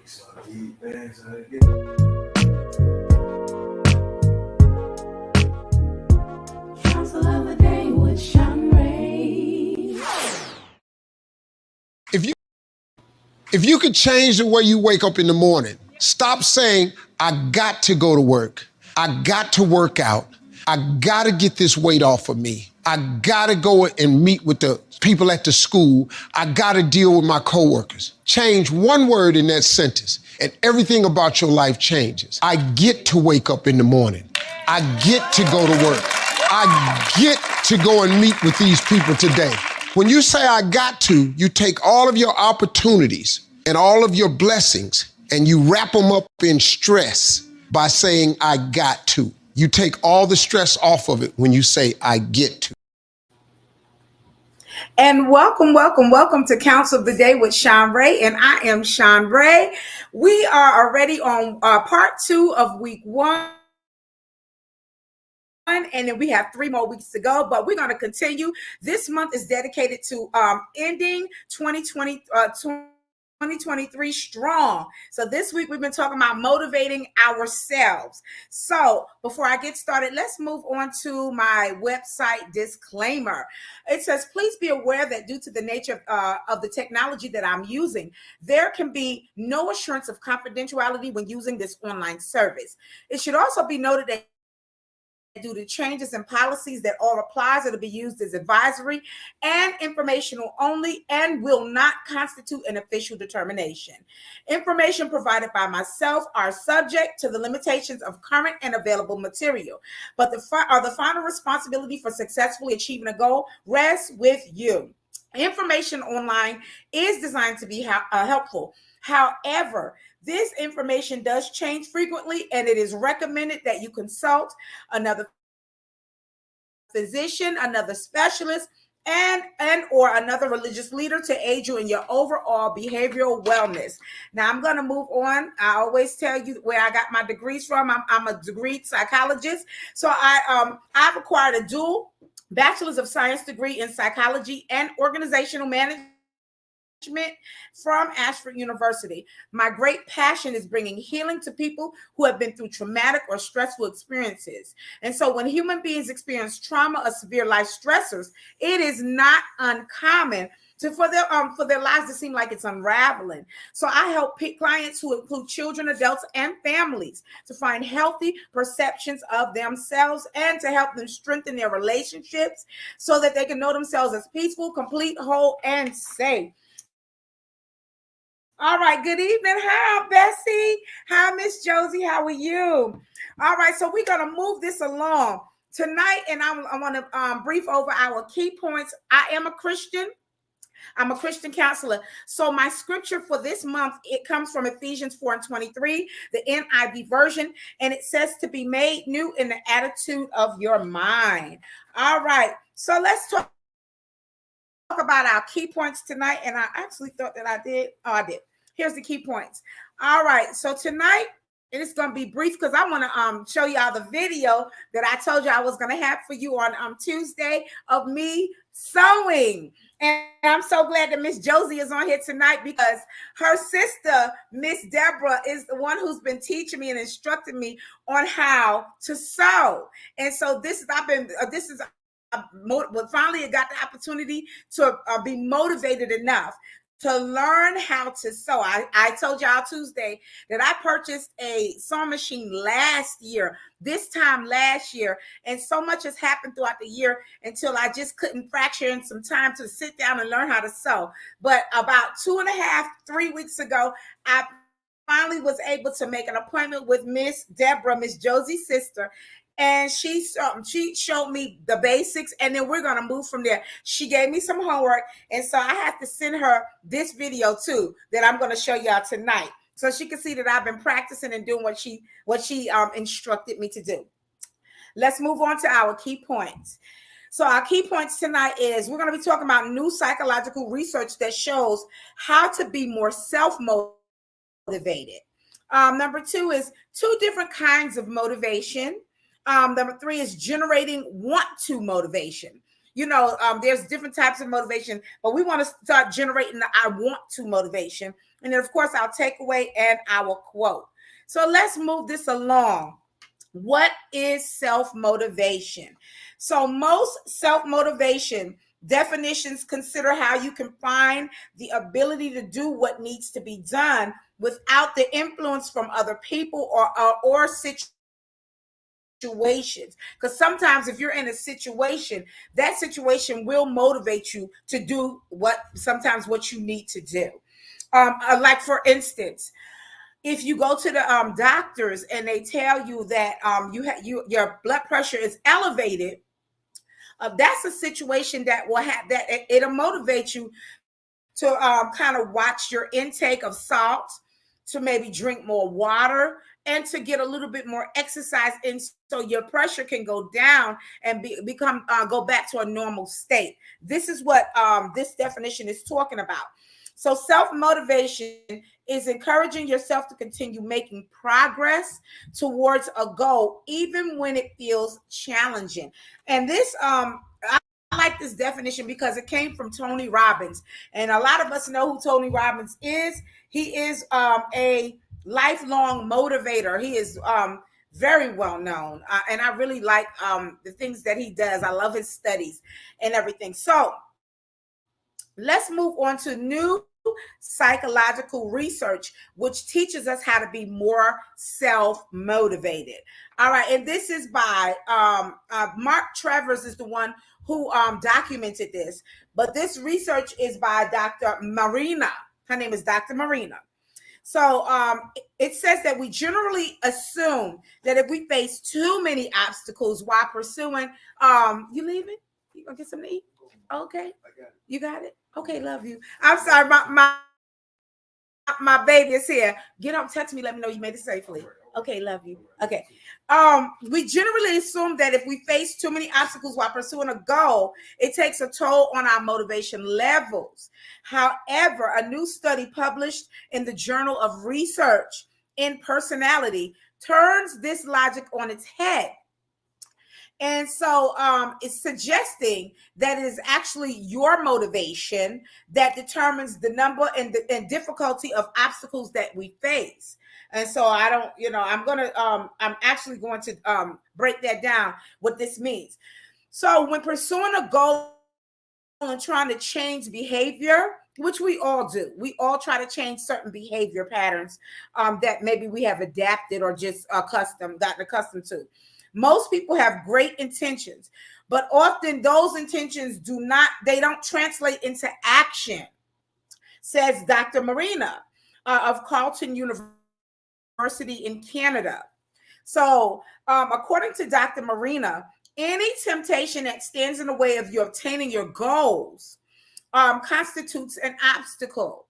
So deep things again. Counsel of the day with Shanrae. If you could change the way you wake up in the morning, stop saying, I got to go to work. I got to work out. I got to get this weight off of me. I got to go and meet with the people at the school. I got to deal with my coworkers. Change one word in that sentence and everything about your life changes. I get to wake up in the morning. I get to go to work. I get to go and meet with these people today. When you say I got to, you take all of your opportunities and all of your blessings and you wrap them up in stress by saying I got to. You take all the stress off of it when you say I get to. And welcome to Counsel of the Day with Shanrae, and I am Shanrae. We are already on part 2 of week 1. And then we have 3 more weeks to go, but we're going to continue. This month is dedicated to ending 2023 strong. So this week we've been talking about motivating ourselves. So before I get started, let's move on to my website disclaimer. It says, please be aware that due to the nature of the technology that I'm using, there can be no assurance of confidentiality when using this online service. It should also be noted that due to changes in policies that all applies, it'll be used as advisory and informational only and will not constitute an official determination. Information provided by myself are subject to the limitations of current and available material, but the final responsibility for successfully achieving a goal rests with you. Information online is designed to be helpful. However, this information does change frequently, and it is recommended that you consult another physician, another specialist, and or another religious leader to aid you in your overall behavioral wellness. Now, I'm going to move on. I always tell you where I got my degrees from. I'm a degreed psychologist. So I've acquired a dual Bachelor's of Science degree in psychology and organizational management from Ashford University. My great passion is bringing healing to people who have been through traumatic or stressful experiences. And so when human beings experience trauma or severe life stressors, it is not uncommon for their lives to seem like it's unraveling. So I help clients who include children, adults, and families to find healthy perceptions of themselves and to help them strengthen their relationships so that they can know themselves as peaceful, complete, whole, and safe. All right, good evening. Hi, Bessie. Hi, Miss Josie. How are you? All right, so we're going to move this along tonight, and I want to brief over our key points. I am a Christian. I'm a Christian counselor. So my scripture for this month, it comes from Ephesians 4:23, the NIV version, and it says to be made new in the attitude of your mind. All right, so let's talk about our key points tonight, and I actually thought that I did. Oh, I did. Here's the key points. All right, so tonight, and it's going to be brief because I want to show y'all the video that I told you I was going to have for you on Tuesday of me sewing. And I'm so glad that Miss Josie is on here tonight because her sister, Miss Deborah, is the one who's been teaching me and instructing me on how to sew. And so finally I got the opportunity to be motivated enough to learn how to sew. I told y'all Tuesday that I purchased a sewing machine this time last year, and so much has happened throughout the year until I just couldn't fracture in some time to sit down and learn how to sew. But about 3 weeks ago, I finally was able to make an appointment with Miss Deborah, Miss Josie's sister, and she showed me the basics, and then we're going to move from there. She gave me some homework, and so I have to send her this video too that I'm going to show y'all tonight so she can see that I've been practicing and doing what she instructed me to do. Let's move on to our key points. So our key points tonight is we're going to be talking about new psychological research that shows how to be more self-motivated. Number 2 is 2 different kinds of motivation. Number 3 is generating want to motivation. There's different types of motivation, but we want to start generating the I want to motivation. And then, of course, our takeaway and our quote. So let's move this along. What is self-motivation? So most self-motivation definitions consider how you can find the ability to do what needs to be done without the influence from other people or situations. Because sometimes if you're in a situation, that situation will motivate you to do what you need to do. Like for instance, if you go to the doctors and they tell you that your blood pressure is elevated, that's a situation that will have that it'll motivate you to kind of watch your intake of salt, to maybe drink more water, and to get a little bit more exercise in so your pressure can go down and go back to a normal state. This is what this definition is talking about. So self-motivation is encouraging yourself to continue making progress towards a goal, even when it feels challenging. And this, I like this definition because it came from Tony Robbins. And a lot of us know who Tony Robbins is. He is a lifelong motivator. He is very well known. And I really like the things that he does. I love his studies and everything. So let's move on to new psychological research, which teaches us how to be more self-motivated. All right, and this is by Mark Travers is the one who documented this, but this research is by Dr. Marina. Her name is Dr. Marina. So it says that we generally assume that if we face too many obstacles while pursuing, you leaving? You gonna get something to eat? Okay, you got it. Okay, love you. I'm sorry, my baby is here. Get up, text me, let me know you made it safely. Okay, love you. Okay. We generally assume that if we face too many obstacles while pursuing a goal, it takes a toll on our motivation levels. However, a new study published in the Journal of Research in Personality turns this logic on its head. And so it's suggesting that it is actually your motivation that determines the number and difficulty of obstacles that we face. And so I'm actually going to break that down, what this means. So when pursuing a goal and trying to change behavior, which we all do, we all try to change certain behavior patterns that maybe we have adapted or just gotten accustomed to. Most people have great intentions, but often those intentions don't translate into action, says Dr. Marina of Carleton University in Canada. So according to Dr. Marina, any temptation that stands in the way of you obtaining your goals constitutes an obstacle.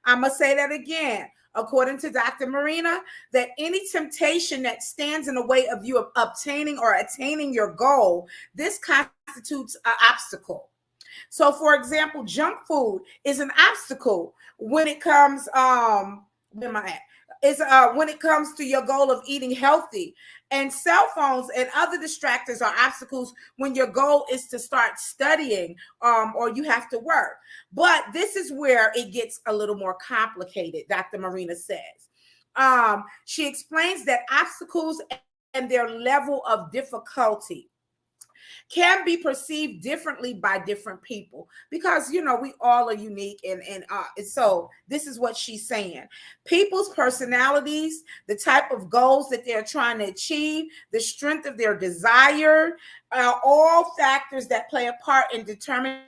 I must say that again. According to Dr. Marina, that any temptation that stands in the way of you obtaining or attaining your goal, this constitutes an obstacle. So, for example, junk food is an obstacle when it comes, where am I at? When it comes to your goal of eating healthy. And cell phones and other distractors are obstacles when your goal is to start studying or you have to work. But this is where it gets a little more complicated, Dr. Marina says. She explains that obstacles and their level of difficulty can be perceived differently by different people because, we all are unique. And so this is what she's saying. People's personalities, the type of goals that they're trying to achieve, the strength of their desire are all factors that play a part in determining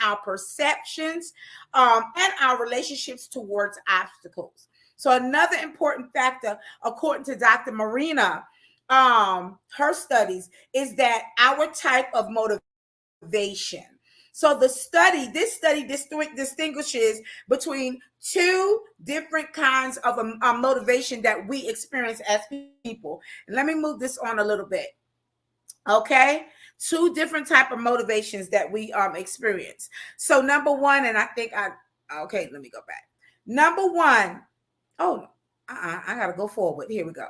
our perceptions and our relationships towards obstacles. So another important factor, according to Dr. Marina, her studies, is that our type of motivation. So this study distinguishes between two different kinds of motivation that we experience as people. And let me move this on a little bit. Okay, two different type of motivations that we experience. So number one, and I think let me go back. Number one, I gotta go forward. Here we go.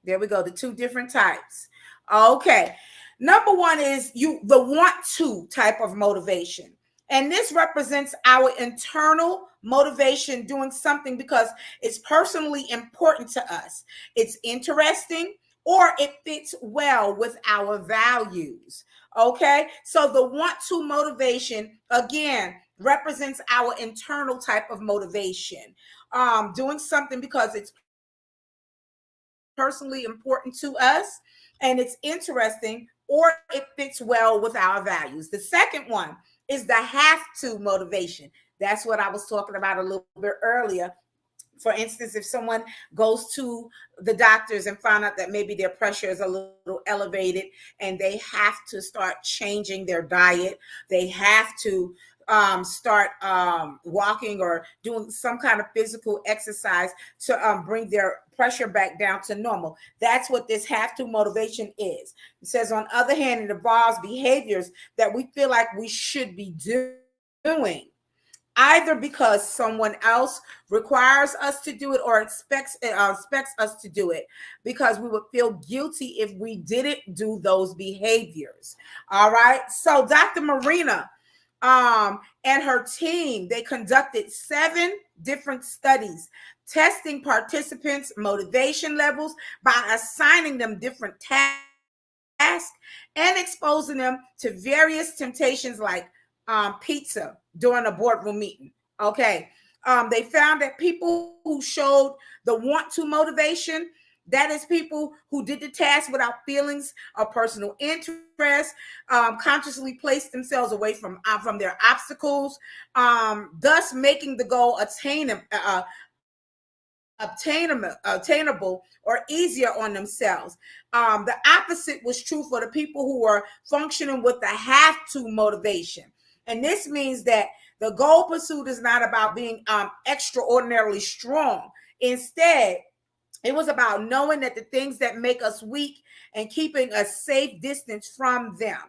There we go. The two different types. Okay. Number one is the want to type of motivation. And this represents our internal motivation doing something because it's personally important to us. It's interesting or it fits well with our values. Okay. So the want to motivation, again, represents our internal type of motivation. Doing something because it's personally important to us and it's interesting or it fits well with our values. The second one is the have to motivation. That's what I was talking about a little bit earlier. For instance, if someone goes to the doctors and find out that maybe their pressure is a little elevated and they have to start changing their diet, they have to start walking or doing some kind of physical exercise to bring their pressure back down to normal. That's what this have to motivation is. It says, on the other hand, it involves behaviors that we feel like we should be doing, either because someone else requires us to do it or expects us to do it, because we would feel guilty if we didn't do those behaviors. All right. So Dr. Marina and her team, they conducted 7 different studies testing participants' motivation levels by assigning them different tasks and exposing them to various temptations like pizza during a boardroom meeting. Okay. They found that people who showed the want to motivation, that is people who did the task without feelings of personal interest, consciously placed themselves away from their obstacles, thus making the goal attainable or easier on themselves. The opposite was true for the people who were functioning with the have to motivation. And this means that the goal pursuit is not about being extraordinarily strong. Instead, it was about knowing that the things that make us weak and keeping a safe distance from them.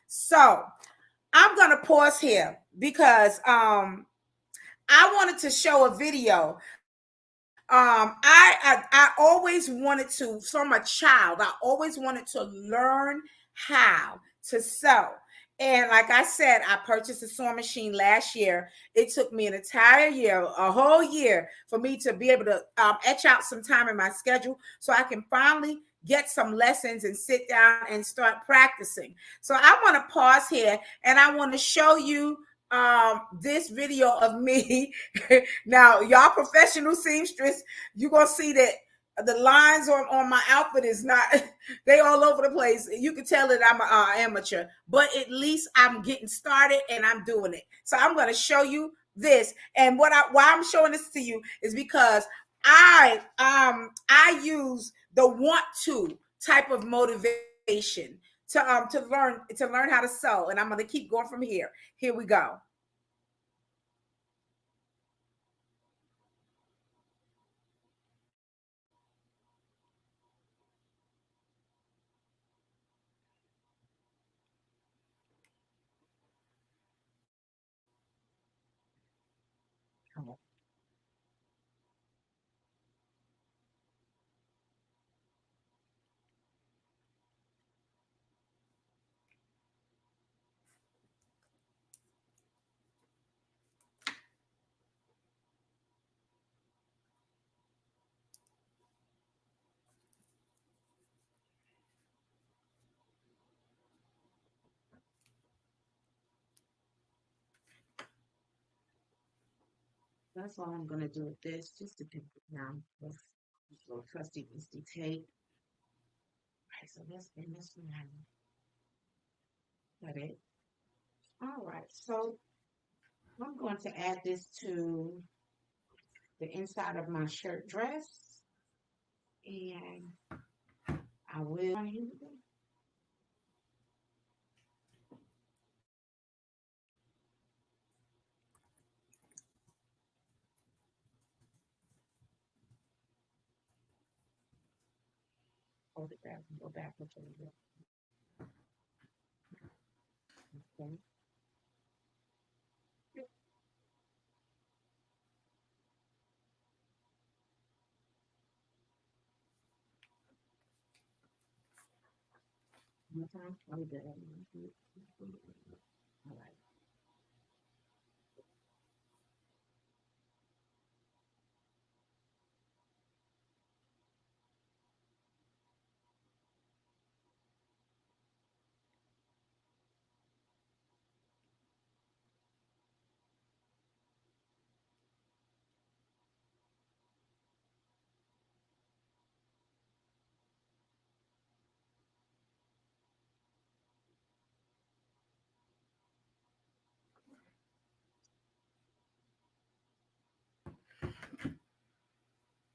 So I'm going to pause here because I wanted to show a video. I always wanted to, from a child, I always wanted to learn how to sew. And like I said, I purchased a sewing machine last year. It took me an entire year, a whole year, for me to be able to etch out some time in my schedule so I can finally get some lessons and sit down and start practicing. So I want to pause here and I want to show you this video of me. Now, y'all professional seamstress, you're gonna see that the lines on my outfit is not, they all over the place. You can tell that I'm an amateur, but at least I'm getting started and I'm doing it. So I'm going to show you this. And why I'm showing this to you is because I use the want to type of motivation to learn how to sew. And I'm going to keep going from here. Here we go. That's all I'm going to do with this, just to pick it down with this little trusty tape. All right, so let's bend this one out. Got it. All right, so I'm going to add this to the inside of my shirt dress, and I will. Hold it back and go backwards a little bit. Okay. Okay. I'm good. All right.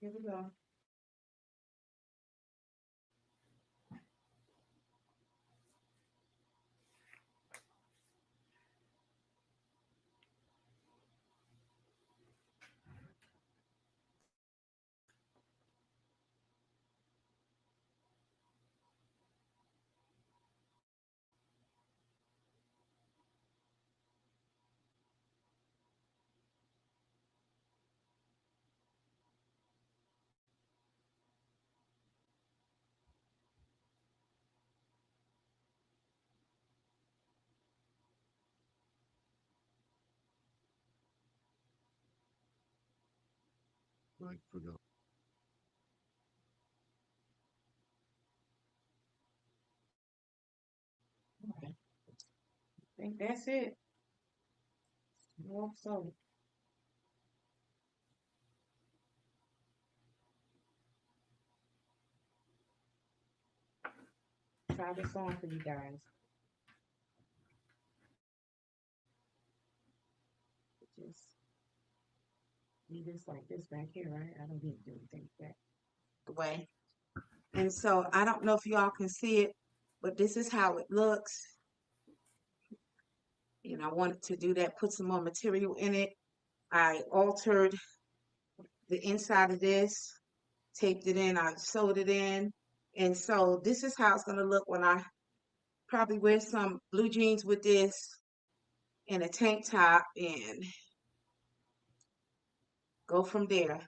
Here we go. All right. I think that's it. I hope so. Try this on for you guys. Just leave this like this back here, right? I don't need to do anything back the way. And so I don't know if y'all can see it, but this is how it looks. And I wanted to do that, put some more material in it. I altered the inside of this, taped it in, I sewed it in. And so this is how it's gonna look when I probably wear some blue jeans with this and a tank top and go from there.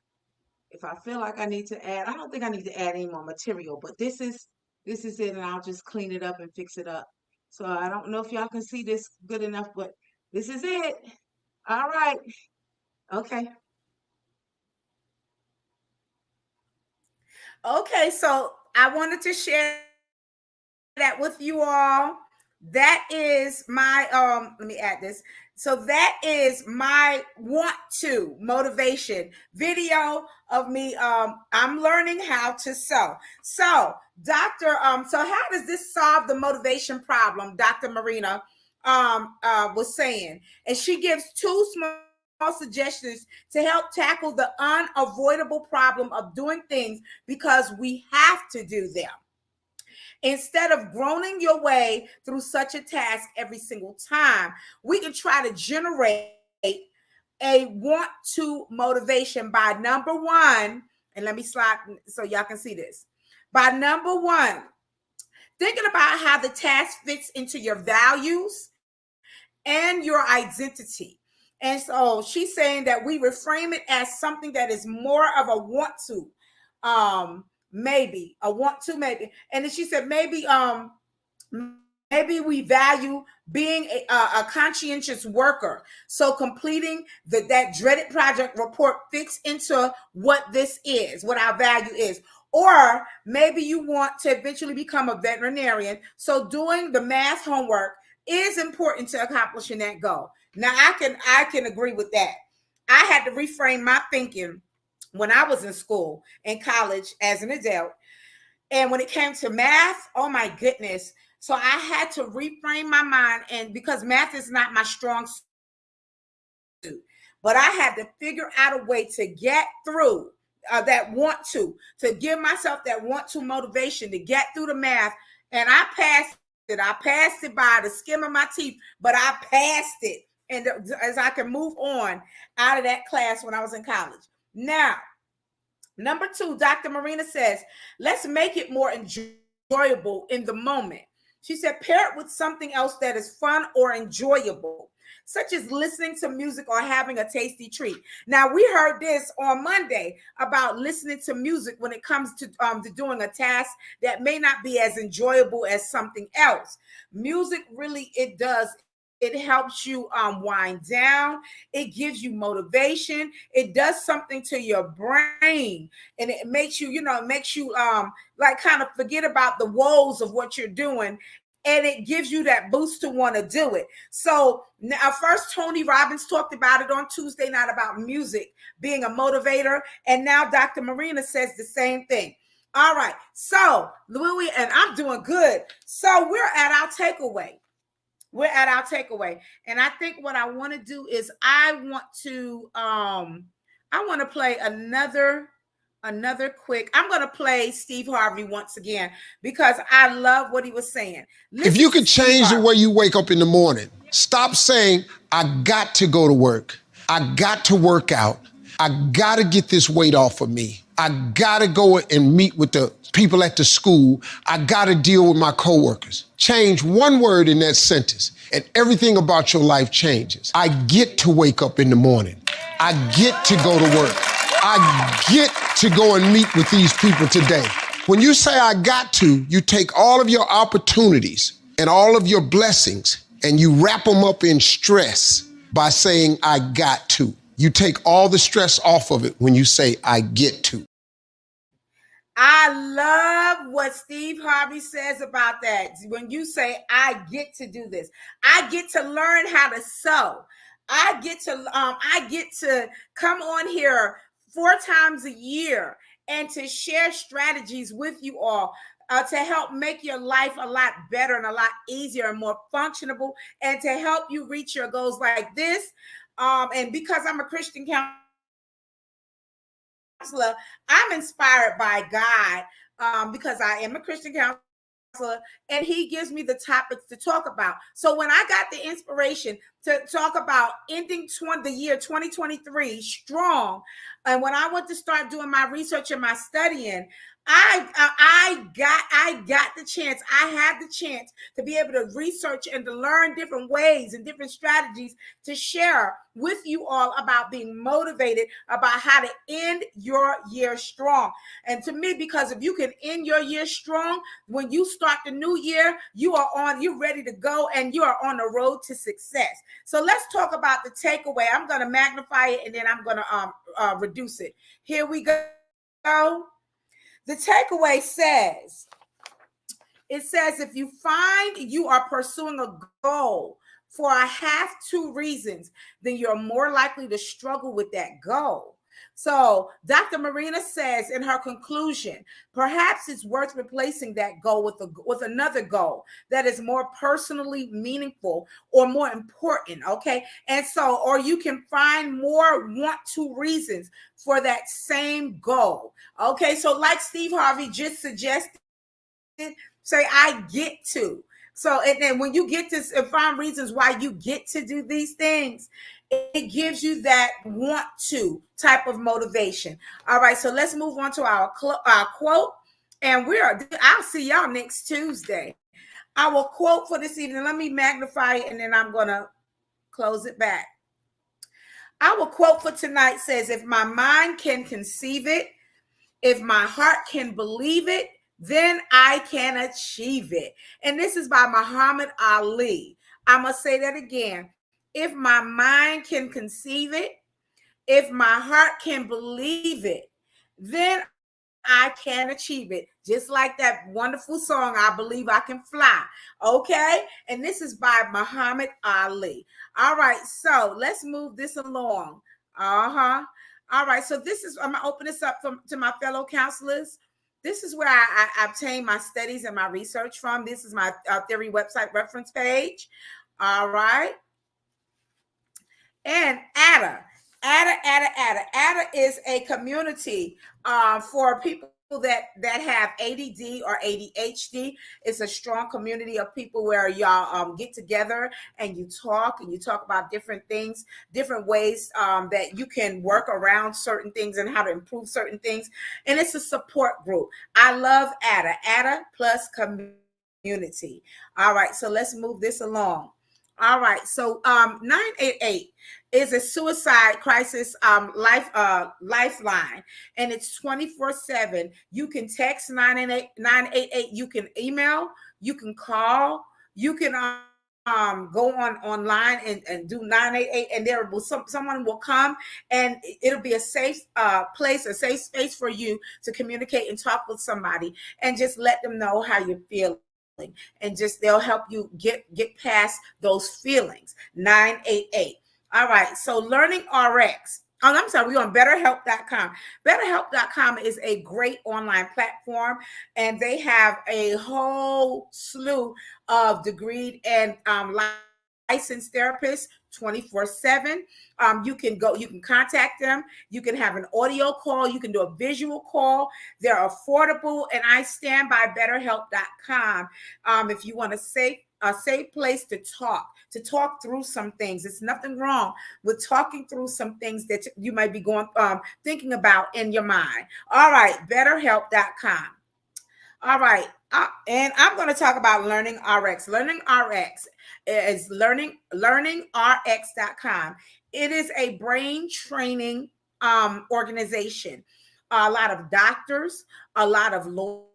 If I feel like I need to add, I don't think I need to add any more material, but this is it, and I'll just clean it up and fix it up. So I don't know if y'all can see this good enough, but this is it. All right. Okay. Okay, so I wanted to share that with you all. That is my let me add this. So that is my want to motivation video of me. I'm learning how to sew. So Dr. So how does this solve the motivation problem? Dr. Marina was saying, and she gives two small suggestions to help tackle the unavoidable problem of doing things because we have to do them. Instead of groaning your way through such a task every single time, we can try to generate a want to motivation by number one. And let me slide so y'all can see this. By number one, thinking about how the task fits into your values and your identity. And so she's saying that we reframe it as something that is more of a want to. Maybe a want to, maybe. And then she said maybe we value being a conscientious worker. So completing that dreaded project report fits into what this is, what our value is. Or maybe you want to eventually become a veterinarian. So doing the math homework is important to accomplishing that goal. Now I can agree with that. I had to reframe my thinking when I was in school, in college, as an adult. And when it came to math, oh my goodness. So I had to reframe my mind, and because math is not my strong suit, but I had to figure out a way to get through that want to give myself that want to motivation to get through the math. And I passed it. I passed it by the skin of my teeth, but I passed it. And as I can move on out of that class when I was in college. Now, number two, Dr. Marina says, let's make it more enjoyable in the moment. She said, pair it with something else that is fun or enjoyable, such as listening to music or having a tasty treat. Now, we heard this on Monday about listening to music when it comes to doing a task that may not be as enjoyable as something else. Music really, it does. It helps you wind down. It gives you motivation. It does something to your brain, and it makes you, it makes you like kind of forget about the woes of what you're doing, and it gives you that boost to want to do it. So now, first Tony Robbins talked about it on Tuesday night about music being a motivator, and now Dr. Marina says the same thing. All right, so Louis, and I'm doing good. So we're at our takeaway. And I think what I want to do is I want to play another quick. I'm going to play Steve Harvey once again because I love what he was saying. If you could change the way you wake up in the morning, stop saying, I got to go to work. I got to work out. I got to get this weight off of me. I got to go and meet with the people at the school. I got to deal with my coworkers. Change one word in that sentence and everything about your life changes. I get to wake up in the morning. I get to go to work. I get to go and meet with these people today. When you say I got to, you take all of your opportunities and all of your blessings and you wrap them up in stress by saying I got to. You take all the stress off of it when you say, I get to. I love what Steve Harvey says about that. When you say, I get to do this, I get to learn how to sew. I get to come on here 4 times a year and to share strategies with you all to help make your life a lot better and a lot easier and more functionable, and to help you reach your goals like this. And because I'm a Christian counselor, I'm inspired by God because I am a Christian counselor, and he gives me the topics to talk about. So when I got the inspiration to talk about ending the year 2023 strong, and when I went to start doing my research and my studying, I got the chance. I had the chance to be able to research and to learn different ways and different strategies to share with you all about being motivated about how to end your year strong. And to me, because if you can end your year strong, when you start the new year, you're ready to go and you are on the road to success. So let's talk about the takeaway. I'm going to magnify it and then I'm going to reduce it. Here we go. The takeaway says, if you find you are pursuing a goal for a half-2 reasons, then you're more likely to struggle with that goal. So Dr. Marina says in her conclusion, perhaps it's worth replacing that goal with another goal that is more personally meaningful or more important, okay? And so, or you can find more want-to reasons for that same goal, okay? So like Steve Harvey just suggested, say, I get to. So, and then when you get to find reasons why you get to do these things, it gives you that want to type of motivation. All right, so let's move on to our quote. And I'll see y'all next Tuesday. Our quote for this evening, let me magnify it and then I'm going to close it back. Our quote for tonight says, if my mind can conceive it, if my heart can believe it, then I can achieve it. And this is by Muhammad Ali. I'm going to say that again. If my mind can conceive it, if my heart can believe it, then I can achieve it. Just like that wonderful song, I Believe I Can Fly. Okay? And this is by Muhammad Ali. All right, so let's move this along. All right, so I'm going to open this up to my fellow counselors. This is where I obtain my studies and my research from. This is my theory website reference page. All right. And ADA is a community for people that have ADD or ADHD. It's a strong community of people where y'all get together and you talk about different things, different ways that you can work around certain things and how to improve certain things. And it's a support group. I love ADA plus community. community. All right, so let's move this along. All right, so 988 is a suicide crisis lifeline, and it's 24/7. You can text 988, you can email, you can call, you can go online and do 988, and there will someone will come, and it'll be a safe place, a safe space for you to communicate and talk with somebody and just let them know how you're feeling, and just they'll help you get past those feelings. 988. All right, so Learning RX. Oh, I'm sorry, we're on betterhelp.com. Betterhelp.com is a great online platform, and they have a whole slew of degreed and licensed therapists 24/7. You can contact them. You can have an audio call. You can do a visual call. They're affordable, and I stand by betterhelp.com. If you want a safe place to talk through some things. There's nothing wrong with talking through some things that you might be thinking about in your mind. All right, betterhelp.com. All right. And I'm going to talk about Learning RX. Learning RX is learningrx.com. It is a brain training organization. A lot of doctors, a lot of lawyers,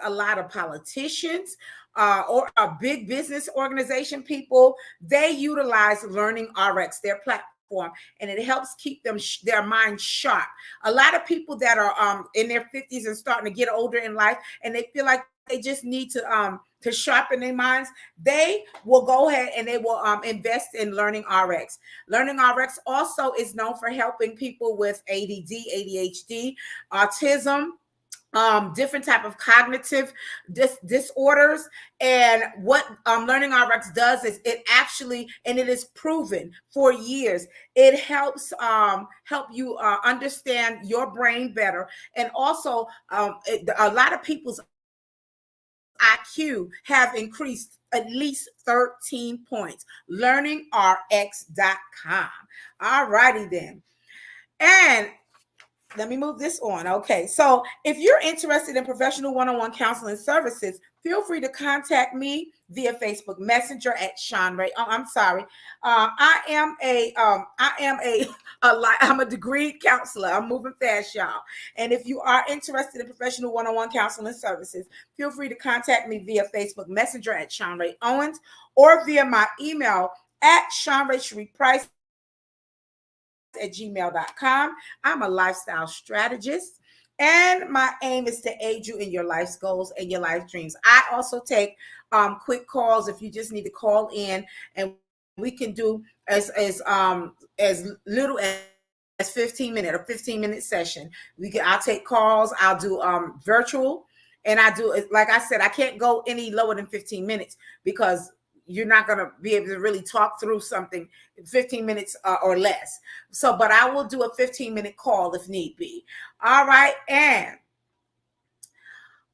a lot of politicians, or a big business organization people, they utilize Learning RX, their platform, and it helps keep them their minds sharp. A lot of people that are in their 50s and starting to get older in life, and they feel like they just need to sharpen their minds, they will go ahead and they will invest in Learning RX. Learning RX also is known for helping people with ADD, ADHD, autism, different type of cognitive disorders. And what Learning RX does is it actually, and it is proven for years, it helps help you understand your brain better. And also a lot of people's IQ have increased at least 13 points. LearningRx.com. All righty then. And let me move this on. Okay, so if you're interested in professional one-on-one counseling services, feel free to contact me via Facebook Messenger at Shanrae. Oh, I'm sorry. I'm a degreed counselor. I'm moving fast, y'all. And if you are interested in professional one-on-one counseling services, feel free to contact me via Facebook Messenger at Shanrae Owens, or via my email at Shanrae at gmail.com. I'm a lifestyle strategist, and my aim is to aid you in your life's goals and your life dreams. I also take quick calls if you just need to call in, and we can do as little as 15-minute session. I'll take calls. I'll do virtual, and I do, like I said, I can't go any lower than 15 minutes because you're not going to be able to really talk through something 15 minutes or less. So, but I will do a 15-minute call if need be. All right. And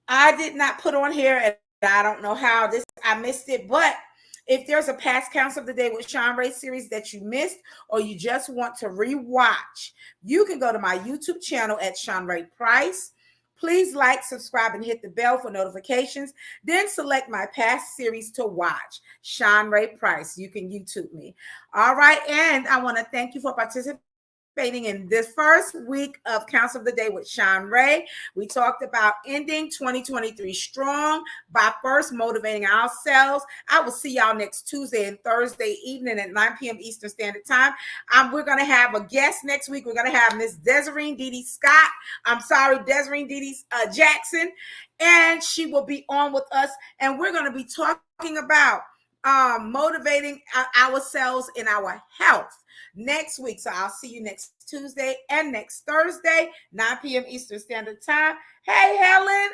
I did not put on here, and I don't know how I missed it, but if there's a past Counsel of the Day with Shanrae series that you missed, or you just want to rewatch, you can go to my YouTube channel at Shanrae Price. Please like, subscribe, and hit the bell for notifications. Then select my past series to watch, Shanrae Price. You can YouTube me. All right. And I want to thank you for participating in this first week of Counsel of the Day with Shanrae. We talked about ending 2023 strong by first motivating ourselves. I will see y'all next Tuesday and Thursday evening at 9 p.m. Eastern Standard Time. We're going to have a guest next week. We're going to have Miss Desiree Dee Scott. Desiree Dee Jackson. And she will be on with us. And we're going to be talking about motivating ourselves in our health next week. So I'll see you next Tuesday and next Thursday, 9 p.m. Eastern Standard Time. Hey, Helen,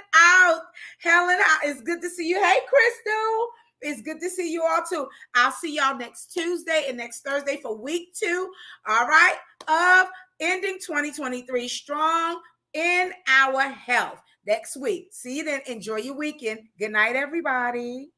it's good to see you. Hey, Crystal, it's good to see you all too. I'll see y'all next Tuesday and next Thursday for week 2, all right, of ending 2023 strong in our health next week. See you then. Enjoy your weekend. Good night, everybody.